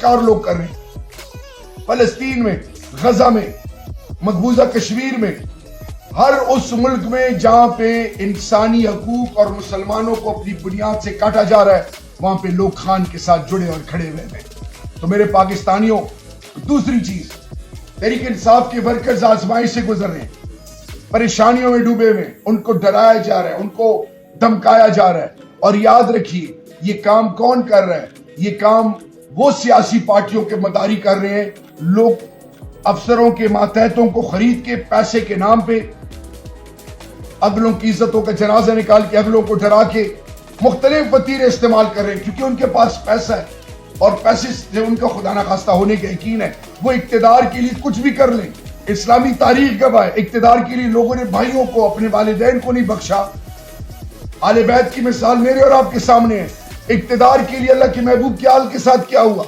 اور لوگ کر رہے ہیں فلسطین میں، غزہ میں، مقبوضہ کشمیر میں، ہر اس ملک میں جہاں پہ انسانی حقوق اور مسلمانوں کو اپنی بنیاد سے کاٹا جا رہا ہے، وہاں پہ لوگ خان کے ساتھ جڑے اور کھڑے ہوئے ہیں۔ تو میرے پاکستانیوں، دوسری چیز، تحریک انصاف کے ورکرز آزمائش سے گزر رہے ہیں، پریشانیوں میں ڈوبے ہوئے، ان کو ڈرایا جا رہا ہے، ان کو دھمکایا جا رہا ہے۔ اور یاد رکھیے، یہ کام کون کر رہا ہے؟ یہ کام وہ سیاسی پارٹیوں کے مداری کر رہے ہیں، لوگ افسروں کے ماتحتوں کو خرید کے پیسے کے نام پہ اگلوں کی عزتوں کا جنازہ نکال کے اگلوں کو ڈرا کے مختلف وتیرے استعمال کر رہے ہیں، کیونکہ ان کے پاس پیسہ ہے اور پیسے سے ان کا خدا نخواستہ ہونے کا یقین ہے، وہ اقتدار کے لیے کچھ بھی کر لیں۔ اسلامی تاریخ گواہ ہے، اقتدار کے لیے لوگوں نے بھائیوں کو، اپنے والدین کو نہیں بخشا۔ آل بیت کی مثال میرے اور آپ کے سامنے ہے۔ اقتدار کے لیے اللہ کے محبوب کے آل کے ساتھ کیا ہوا؟